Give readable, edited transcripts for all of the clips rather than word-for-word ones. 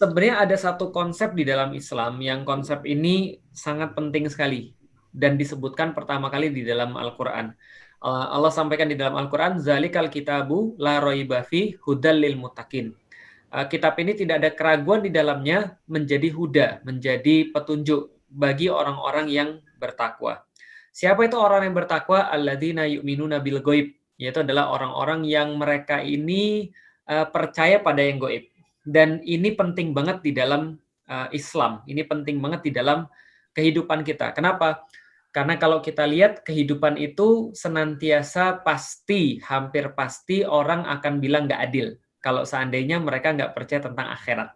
Sebenarnya ada satu konsep di dalam Islam yang konsep ini sangat penting sekali dan disebutkan pertama kali di dalam Al-Quran. Allah sampaikan di dalam Al-Quran, Zalikal kitabu la raiba fi hudal lil muttaqin. Kitab ini tidak ada keraguan di dalamnya, menjadi huda, menjadi petunjuk bagi orang-orang yang bertakwa. Siapa itu orang yang bertakwa? Alladzina yu'minuna bil ghaib, yaitu adalah orang-orang yang mereka ini percaya pada yang gaib. Dan ini penting banget di dalam Islam. Ini penting banget di dalam kehidupan kita. Kenapa? Karena kalau kita lihat kehidupan itu senantiasa pasti, hampir pasti orang akan bilang nggak adil kalau seandainya mereka nggak percaya tentang akhirat.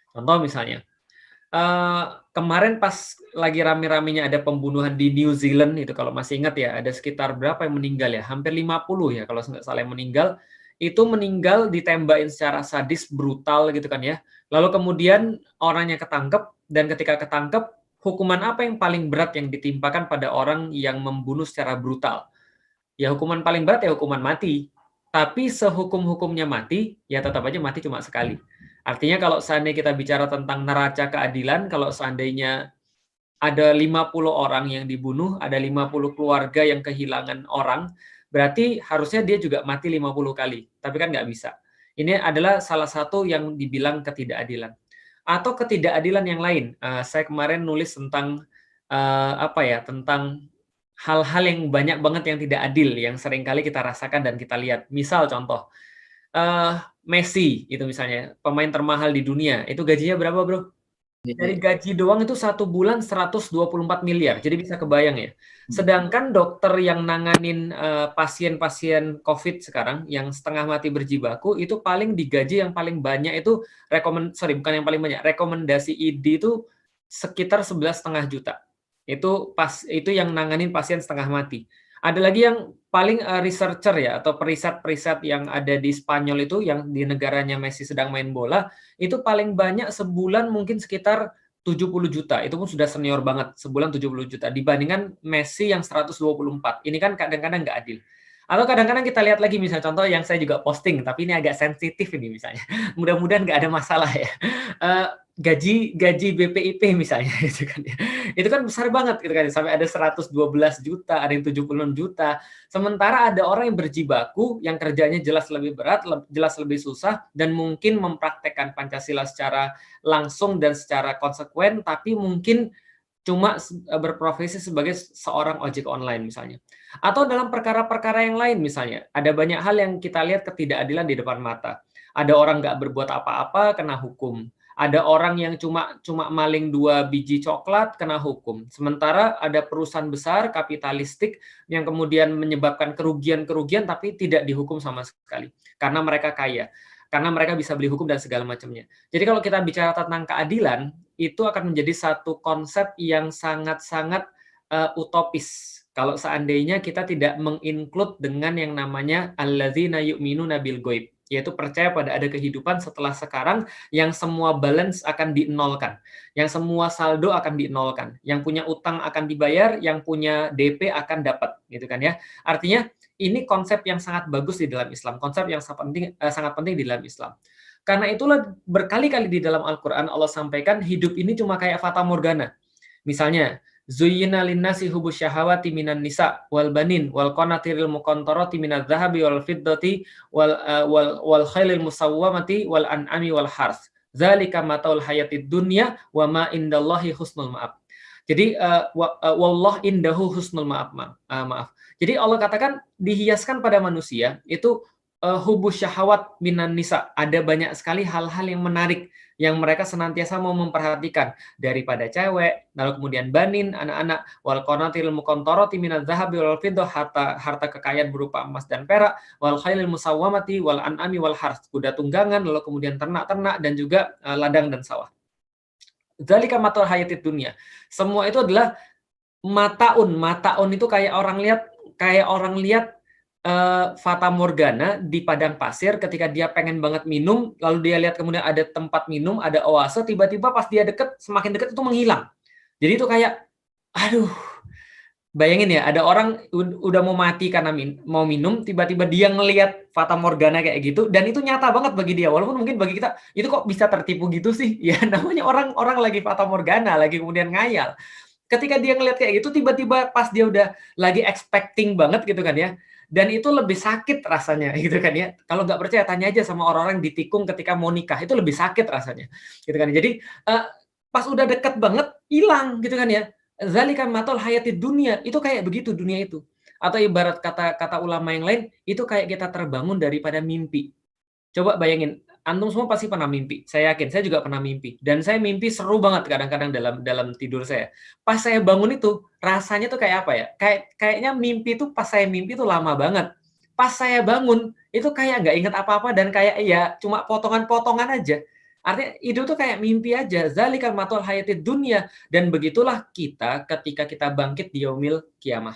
Contoh misalnya, kemarin pas lagi rame-ramenya ada pembunuhan di New Zealand itu, kalau masih ingat ya, ada sekitar berapa yang meninggal ya, hampir 50 ya kalau nggak salah yang meninggal, itu meninggal ditembakin secara sadis, brutal gitu kan ya. Lalu kemudian orangnya ketangkep, dan ketika ketangkep, hukuman apa yang paling berat yang ditimpakan pada orang yang membunuh secara brutal? Ya hukuman paling berat ya hukuman mati. Tapi sehukum-hukumnya mati, ya tetap aja mati cuma sekali. Artinya kalau seandainya kita bicara tentang neraca keadilan, kalau seandainya ada 50 orang yang dibunuh, ada 50 keluarga yang kehilangan orang, berarti harusnya dia juga mati 50 kali. Tapi kan nggak bisa. Ini adalah salah satu yang dibilang ketidakadilan. Atau ketidakadilan yang lain. Saya kemarin nulis tentang apa ya, tentang hal-hal yang banyak banget yang tidak adil, yang seringkali kita rasakan dan kita lihat. Misal contoh, Messi itu misalnya, pemain termahal di dunia, itu gajinya berapa, Bro? Dari Jadi, gaji doang itu 1 bulan 124 miliar. Jadi bisa kebayang ya. hmm, Sedangkan dokter yang nanganin pasien-pasien COVID sekarang yang setengah mati berjibaku itu paling digaji yang paling banyak itu bukan yang paling banyak, rekomendasi ID itu sekitar 11,5 juta. Itu yang nanganin pasien setengah mati. Ada lagi yang paling researcher ya, atau periset-periset yang ada di Spanyol itu, yang di negaranya Messi sedang main bola, itu paling banyak sebulan mungkin sekitar 70 juta. Itu pun sudah senior banget, sebulan 70 juta. Dibandingkan Messi yang 124. Ini kan kadang-kadang nggak adil. Atau kadang-kadang kita lihat lagi, misalnya contoh yang saya juga posting, tapi ini agak sensitif ini misalnya. Mudah-mudahan nggak ada masalah ya. Eh, gaji BPIP misalnya itu kan ya. Itu kan besar banget gitu kan, sampai ada 112 juta, ada yang 76 juta. Sementara ada orang yang berjibaku, yang kerjanya jelas lebih berat, jelas lebih susah, dan mungkin mempraktekkan Pancasila secara langsung dan secara konsekuen, tapi mungkin cuma berprofesi sebagai seorang ojek online misalnya. Atau dalam perkara-perkara yang lain misalnya, ada banyak hal yang kita lihat ketidakadilan di depan mata. Ada orang nggak berbuat apa-apa, kena hukum. Ada orang yang cuma cuma maling 2 biji coklat, kena hukum. Sementara ada perusahaan besar kapitalistik yang kemudian menyebabkan kerugian-kerugian tapi tidak dihukum sama sekali karena mereka kaya, karena mereka bisa beli hukum dan segala macamnya. Jadi kalau kita bicara tentang keadilan, itu akan menjadi satu konsep yang sangat-sangat utopis kalau seandainya kita tidak menginclude dengan yang namanya alladzina yu'minuna bil ghaib, yaitu percaya pada ada kehidupan setelah sekarang, yang semua balance akan dinolkan, yang semua saldo akan dinolkan, yang punya utang akan dibayar, yang punya DP akan dapat, gitu kan ya. Artinya ini konsep yang sangat bagus di dalam Islam, konsep yang sangat penting di dalam Islam. Karena itulah berkali-kali di dalam Al-Quran Allah sampaikan hidup ini cuma kayak fata morgana. Misalnya, Zuyyina linnasi hubus syahawati minan nisa wal banin wal qanatiril muqantarati minadz zahabi wal fiddati wal khailil musawwamati wal an'ami wal harth. Zalika mataul hayatid dunya wa ma indallahi husnul ma'ab. Jadi wallah indahu husnul ma'ab. Maaf. Jadi Allah katakan dihiaskan pada manusia itu hubus syahwat minan nisa. Ada banyak sekali hal-hal yang menarik yang mereka senantiasa mau memperhatikan daripada cewek, lalu kemudian banin, anak-anak, wal qanatil muqantarati minadz zahabi wal fiddah, harta kekayaan berupa emas dan perak, wal khailil musawwamati wal an'ami wal harth, kuda tunggangan, lalu kemudian ternak-ternak dan juga ladang dan sawah. Dzalika matul hayatid dunya. Semua itu adalah mataun. Mataun itu kayak orang lihat fata morgana di padang pasir ketika dia pengen banget minum, lalu dia lihat kemudian ada tempat minum, ada oase, tiba-tiba pas dia deket, semakin deket itu menghilang. Jadi itu kayak, aduh, Bayangin ya, ada orang udah mau mati karena mau minum, tiba-tiba dia ngelihat Fata Morgana kayak gitu, dan itu nyata banget bagi dia. Walaupun mungkin bagi kita, itu kok bisa tertipu gitu sih? Ya namanya orang lagi Fata Morgana, lagi kemudian ngayal. Ketika dia ngelihat kayak gitu, tiba-tiba pas dia udah lagi expecting banget gitu kan ya, dan itu lebih sakit rasanya gitu kan ya. Kalau nggak percaya, tanya aja sama orang-orang di tikung ketika mau nikah, itu lebih sakit rasanya gitu kan. Jadi pas udah deket banget, hilang gitu kan ya. Zalika matal hayatid dunia, itu kayak begitu dunia itu. Atau ibarat kata ulama yang lain, itu kayak kita terbangun daripada mimpi. Coba bayangin, antum semua pasti pernah mimpi. Saya yakin, saya juga pernah mimpi. Dan saya mimpi seru banget kadang-kadang dalam dalam tidur saya. Pas saya bangun itu, rasanya tuh kayak apa ya? Kayaknya mimpi itu pas saya mimpi itu lama banget. Pas saya bangun, itu kayak nggak inget apa-apa dan kayak ya cuma potongan-potongan aja. Artinya hidup tuh kayak mimpi aja. Zalikal matul hayatid dunia. Dan begitulah kita ketika kita bangkit di yaumil kiamah.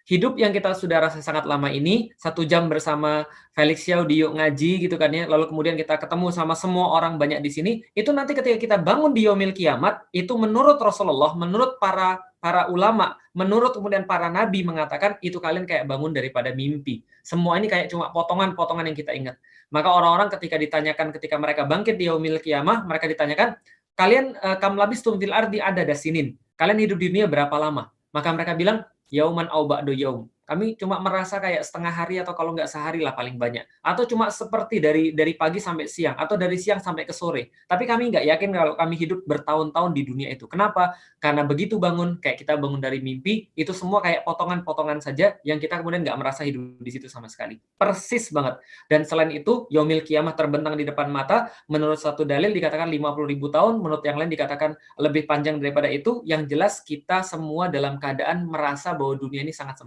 Hidup yang kita sudah rasa sangat lama ini, 1 jam bersama Felix Xiao di Yuk Ngaji gitu kan ya, lalu kemudian kita ketemu sama semua orang banyak di sini, itu nanti ketika kita bangun di yaumil kiamat, itu menurut Rasulullah, menurut para para ulama, menurut kemudian para nabi mengatakan, itu kalian kayak bangun daripada mimpi. Semua ini kayak cuma potongan-potongan yang kita ingat. Maka orang-orang ketika ditanyakan, ketika mereka bangkit di yaumil kiamah, mereka ditanyakan, kalian kam labistum fil ardi adada sinin. Kalian hidup di dunia berapa lama? Maka mereka bilang, yauman au ba'du yaum. Kami cuma merasa kayak setengah hari atau kalau nggak sehari lah paling banyak. Atau cuma seperti dari pagi sampai siang atau dari siang sampai ke sore. Tapi kami nggak yakin kalau kami hidup bertahun-tahun di dunia itu. Kenapa? Karena begitu bangun, kayak kita bangun dari mimpi, itu semua kayak potongan-potongan saja yang kita kemudian nggak merasa hidup di situ sama sekali. Persis banget. Dan selain itu, yaumil kiamah terbentang di depan mata, menurut satu dalil dikatakan 50.000 tahun, menurut yang lain dikatakan lebih panjang daripada itu. Yang jelas kita semua dalam keadaan merasa bahwa dunia ini sangat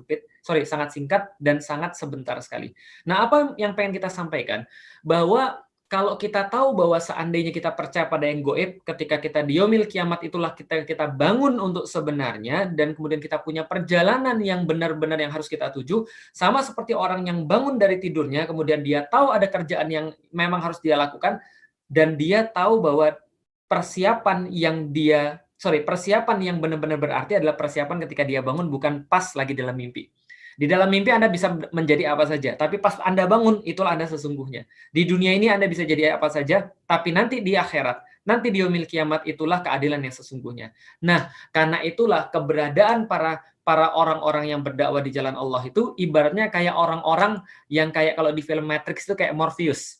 sangat singkat dan sangat sebentar sekali. Nah, apa yang pengen kita sampaikan? Bahwa kalau kita tahu bahwa seandainya kita percaya pada yang goib, ketika kita di yaumil kiamat itulah kita bangun untuk sebenarnya, dan kemudian kita punya perjalanan yang benar-benar yang harus kita tuju, sama seperti orang yang bangun dari tidurnya, kemudian dia tahu ada kerjaan yang memang harus dia lakukan, dan dia tahu bahwa persiapan yang benar-benar berarti adalah persiapan ketika dia bangun, bukan pas lagi dalam mimpi. Di dalam mimpi Anda bisa menjadi apa saja, tapi pas Anda bangun, itulah Anda sesungguhnya. Di dunia ini Anda bisa jadi apa saja, tapi nanti di akhirat, nanti di yaumil kiamat, itulah keadilan yang sesungguhnya. Nah, karena itulah keberadaan para orang-orang yang berdakwah di jalan Allah itu ibaratnya kayak orang-orang yang kayak kalau di film Matrix itu kayak Morpheus.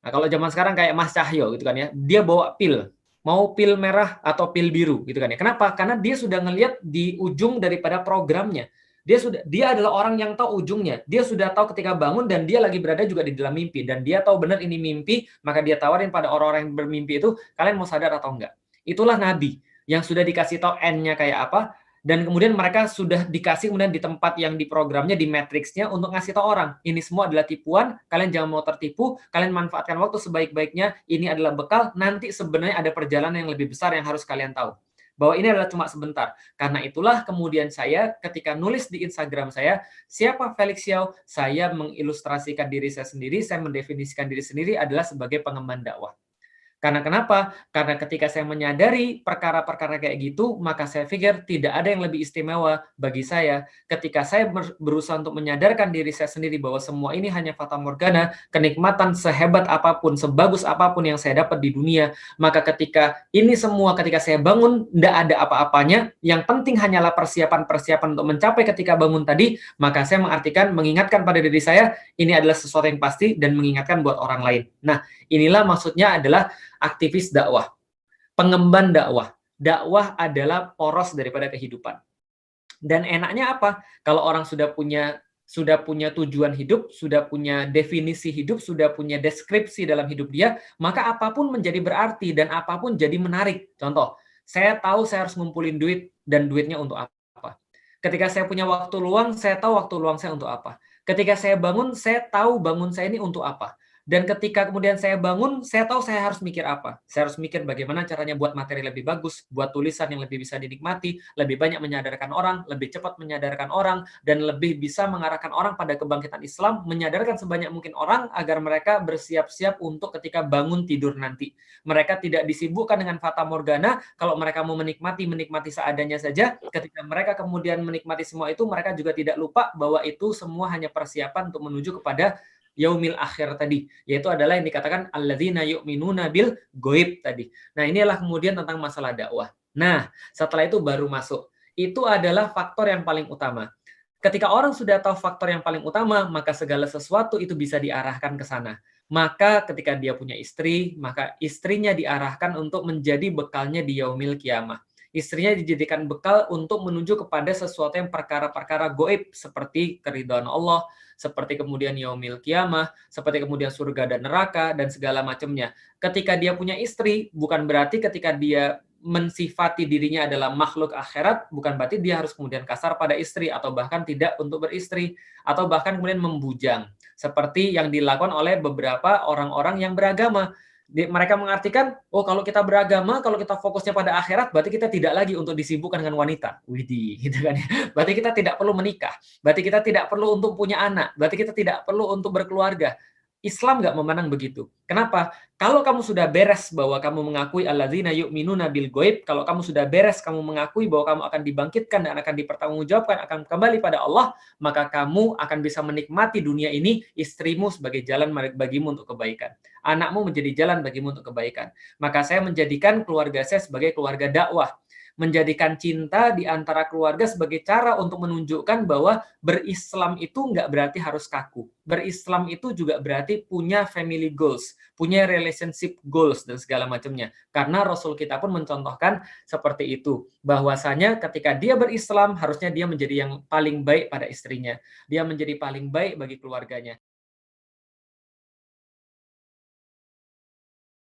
Nah, kalau zaman sekarang kayak Mas Cahyo gitu kan ya, dia bawa pil, mau pil merah atau pil biru gitu kan ya. Kenapa? Karena dia sudah ngelihat di ujung daripada programnya. Dia adalah orang yang tahu ujungnya. Dia sudah tahu ketika bangun dan dia lagi berada juga di dalam mimpi dan dia tahu benar ini mimpi, maka dia tawarin pada orang-orang yang bermimpi itu, kalian mau sadar atau enggak? Itulah nabi yang sudah dikasih tahu end-nya kayak apa, dan kemudian mereka sudah dikasih kemudian di tempat yang di programnya, di matriksnya untuk ngasih tahu orang, ini semua adalah tipuan, kalian jangan mau tertipu, kalian manfaatkan waktu sebaik-baiknya, ini adalah bekal, nanti sebenarnya ada perjalanan yang lebih besar yang harus kalian tahu. Bahwa ini adalah cuma sebentar. Karena itulah kemudian saya ketika nulis di Instagram saya, siapa Felix Xiao? Saya mengilustrasikan diri saya sendiri, saya mendefinisikan diri sendiri adalah sebagai pengemban dakwah. Karena kenapa? Karena ketika saya menyadari perkara-perkara kayak gitu, maka saya pikir tidak ada yang lebih istimewa bagi saya ketika saya berusaha untuk menyadarkan diri saya sendiri bahwa semua ini hanya fata morgana, kenikmatan sehebat apapun, sebagus apapun yang saya dapat di dunia, maka ketika ini semua, ketika saya bangun, tidak ada apa-apanya, yang penting hanyalah persiapan-persiapan untuk mencapai ketika bangun tadi, maka saya mengingatkan pada diri saya, ini adalah sesuatu yang pasti dan mengingatkan buat orang lain. Nah, inilah maksudnya adalah aktivis dakwah, pengemban dakwah. Dakwah adalah poros daripada kehidupan. Dan enaknya apa? Kalau orang sudah punya tujuan hidup, sudah punya definisi hidup, sudah punya deskripsi dalam hidup dia, maka apapun menjadi berarti dan apapun jadi menarik. Contoh, saya tahu saya harus ngumpulin duit dan duitnya untuk apa. Ketika saya punya waktu luang, saya tahu waktu luang saya untuk apa. Ketika saya bangun, saya tahu bangun saya ini untuk apa. Dan ketika kemudian saya bangun, saya tahu saya harus mikir apa. Saya harus mikir bagaimana caranya buat materi lebih bagus, buat tulisan yang lebih bisa dinikmati, lebih banyak menyadarkan orang, lebih cepat menyadarkan orang, dan lebih bisa mengarahkan orang pada kebangkitan Islam, menyadarkan sebanyak mungkin orang agar mereka bersiap-siap untuk ketika bangun tidur nanti. Mereka tidak disibukkan dengan fata morgana, kalau mereka mau menikmati, menikmati seadanya saja. Ketika mereka kemudian menikmati semua itu, mereka juga tidak lupa bahwa itu semua hanya persiapan untuk menuju kepada yaumil akhir tadi, yaitu adalah yang dikatakan alladzina yu'minuna bil ghaib tadi. Nah, inilah kemudian tentang masalah dakwah. Nah, setelah itu baru masuk. Itu adalah faktor yang paling utama. Ketika orang sudah tahu faktor yang paling utama, maka segala sesuatu itu bisa diarahkan ke sana. Maka ketika dia punya istri, maka istrinya diarahkan untuk menjadi bekalnya di yaumil kiamah. Istrinya dijadikan bekal untuk menuju kepada sesuatu yang perkara-perkara goib, seperti keridhaan Allah, seperti kemudian yaumil kiamah, seperti kemudian surga dan neraka, dan segala macamnya. Ketika dia punya istri, bukan berarti ketika dia mensifati dirinya adalah makhluk akhirat, bukan berarti dia harus kemudian kasar pada istri, atau bahkan tidak untuk beristri, atau bahkan kemudian membujang. Seperti yang dilakukan oleh beberapa orang-orang yang beragama. Mereka mengartikan, oh kalau kita beragama, kalau kita fokusnya pada akhirat, berarti kita tidak lagi untuk disibukkan dengan wanita. Widih, gitu kan ya. Berarti kita tidak perlu menikah. Berarti kita tidak perlu untuk punya anak. Berarti kita tidak perlu untuk berkeluarga. Islam nggak memandang begitu. Kenapa? Kalau kamu sudah beres bahwa kamu mengakui alladzina yu'minuna bil ghaib, kalau kamu sudah beres kamu mengakui bahwa kamu akan dibangkitkan dan akan dipertanggungjawabkan, akan kembali pada Allah, maka kamu akan bisa menikmati dunia ini, istrimu sebagai jalan bagimu untuk kebaikan. Anakmu menjadi jalan bagimu untuk kebaikan. Maka saya menjadikan keluarga saya sebagai keluarga dakwah. Menjadikan cinta di antara keluarga sebagai cara untuk menunjukkan bahwa berislam itu nggak berarti harus kaku. Berislam itu juga berarti punya family goals, punya relationship goals, dan segala macamnya. Karena Rasul kita pun mencontohkan seperti itu. Bahwasanya ketika dia berislam, harusnya dia menjadi yang paling baik pada istrinya. Dia menjadi paling baik bagi keluarganya.